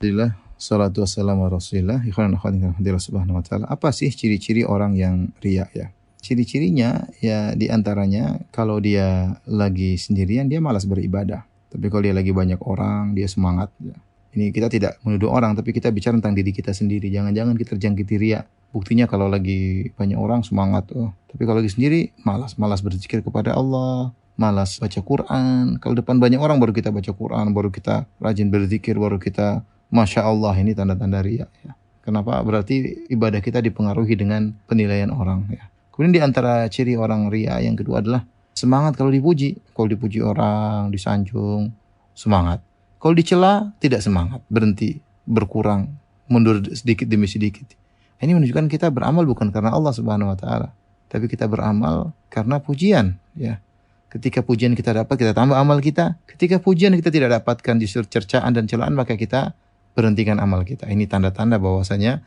Alhamdulillah, salatu wassalamu ala rasulillah, ikhwan akhwat fillah subhanahu wa ta'ala. Apa sih ciri-ciri orang yang riya ya? Ciri-cirinya ya diantaranya kalau dia lagi sendirian dia malas beribadah. Tapi kalau dia lagi banyak orang dia semangat ya. Ini kita tidak menuduh orang tapi kita bicara tentang diri kita sendiri. Jangan-jangan kita terjangkiti riya. Buktinya kalau lagi banyak orang semangat. Tapi kalau lagi sendiri malas berzikir kepada Allah. Malas baca Quran. Kalau depan banyak orang baru kita baca Quran. Baru kita rajin berzikir. Baru kita Masya Allah, ini tanda-tanda riya ya. Kenapa? Berarti ibadah kita dipengaruhi dengan penilaian orang ya. Kemudian di antara ciri orang riya yang kedua adalah semangat kalau dipuji. Kalau dipuji orang, disanjung, semangat. Kalau dicela, tidak semangat, berhenti, berkurang, mundur sedikit demi sedikit. Ini menunjukkan kita beramal bukan karena Allah Subhanahu wa taala, tapi kita beramal karena pujian ya. Ketika pujian kita dapat, kita tambah amal kita. Ketika pujian kita tidak dapatkan justru cercaan dan celaan, maka kita berhentikan amal kita. Ini tanda-tanda bahwasanya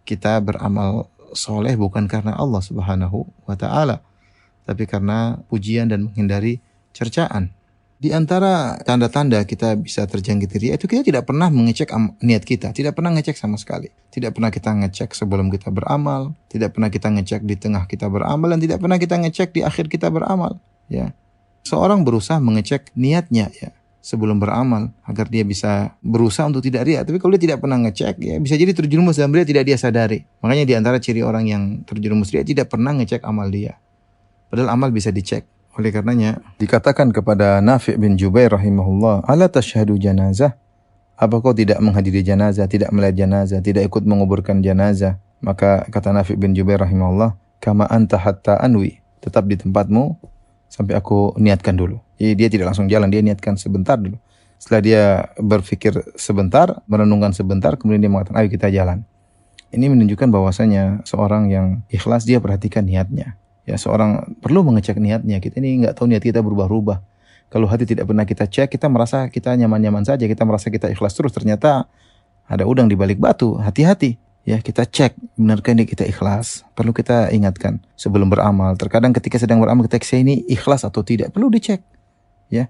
kita beramal soleh bukan karena Allah Subhanahu wa ta'ala, tapi karena pujian dan menghindari cercaan. Di antara tanda-tanda kita bisa terjangkiti riya itu kita tidak pernah mengecek niat kita, tidak pernah ngecek sama sekali. Tidak pernah kita ngecek sebelum kita beramal, tidak pernah kita ngecek di tengah kita beramal, dan tidak pernah kita ngecek di akhir kita beramal. Ya, seorang berusaha mengecek niatnya ya sebelum beramal agar dia bisa berusaha untuk tidak riya. Tapi kalau dia tidak pernah ngecek ya bisa jadi terjerumus dalam riya tidak dia sadari. Makanya di antara ciri orang yang terjerumus riya tidak pernah ngecek amal dia. Padahal amal bisa dicek. Oleh karenanya dikatakan kepada Nafi' bin Jubair rahimahullah, "Ala tashhadu janazah?" Apa kau tidak menghadiri janazah, tidak melihat janazah, tidak ikut menguburkan janazah? Maka kata Nafi' bin Jubair rahimahullah, "Kama anta hatta anwi." Tetap di tempatmu sampai aku niatkan dulu. Jadi dia tidak langsung jalan, dia niatkan sebentar dulu. Setelah dia berpikir sebentar, merenungkan sebentar, kemudian dia mengatakan, ayo kita jalan. Ini menunjukkan bahwasanya seorang yang ikhlas, dia perhatikan niatnya. Ya, seorang perlu mengecek niatnya. Kita ini nggak tahu niat kita berubah-ubah. Kalau hati tidak pernah kita cek, kita merasa kita nyaman-nyaman saja, kita merasa kita ikhlas terus, ternyata ada udang di balik batu. Hati-hati. Ya, kita cek, benarkah ini kita ikhlas? Perlu kita ingatkan sebelum beramal. Terkadang ketika sedang beramal, kita cek ini ikhlas atau tidak. Perlu dicek. Ya,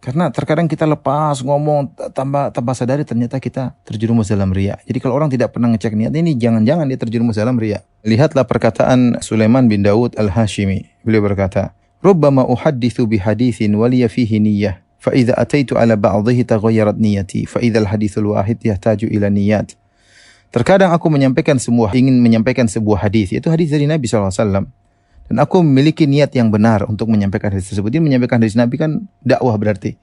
karena terkadang kita lepas ngomong tanpa sadari ternyata kita terjerumus dalam riya. Jadi kalau orang tidak pernah ngecek niat ini, jangan-jangan dia terjerumus dalam riya. Lihatlah perkataan Sulaiman bin Daud al-Hashimi. Beliau berkata, "Rubbama uhaddithu bihadithin waliya fihi niyyah, fa idza ataitu ala ba'dhihi taghayyarat niyyati, fa idza al-hadithul wahid yahtaju ila niyyat." Terkadang aku ingin menyampaikan sebuah hadis, yaitu hadis dari Nabi SAW. Dan aku memiliki niat yang benar untuk menyampaikan hadis tersebut. Dia menyampaikan hadis Nabi kan dakwah berarti.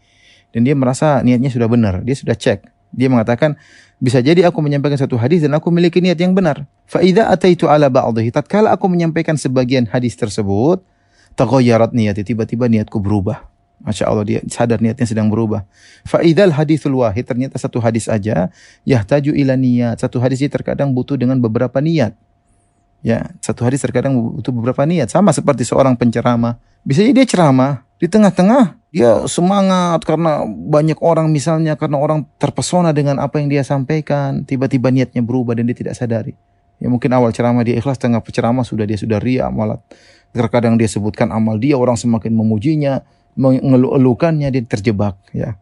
Dan dia merasa niatnya sudah benar. Dia sudah cek. Dia mengatakan, bisa jadi aku menyampaikan satu hadis dan aku memiliki niat yang benar. Fa'idha ataitu ala ba'dhihi. Tatkala aku menyampaikan sebagian hadis tersebut, taghayyarat niyati. Tiba-tiba niatku berubah. Masya Allah, dia sadar niatnya sedang berubah. Fa'idhal hadithul wahid. Ternyata satu hadis aja, yahtaju ila niyat. Satu hadis ini terkadang butuh dengan beberapa niat. Ya, satu hadis terkadang butuh beberapa niat. Sama seperti seorang penceramah. Bisa jadi dia ceramah, di tengah-tengah dia semangat karena banyak orang misalnya, karena orang terpesona dengan apa yang dia sampaikan. Tiba-tiba niatnya berubah dan dia tidak sadari. Ya mungkin awal ceramah dia ikhlas, tengah ceramah dia sudah riya, malah terkadang dia sebutkan amal dia, orang semakin memujinya, mengeluh-elukannya, dia terjebak. Ya,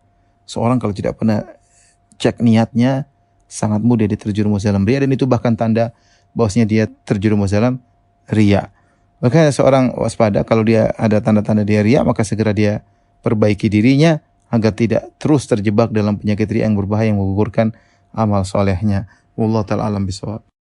seorang kalau tidak pernah cek niatnya, sangat mudah dia terjerumus dalam riya, dan itu bahkan tanda bahwasanya dia terjerumus dalam riya. Maka seorang waspada kalau dia ada tanda-tanda dia riya, maka segera dia perbaiki dirinya agar tidak terus terjebak dalam penyakit riya yang berbahaya yang menggugurkan amal solehnya. Wallahu ta'ala alam bisawab.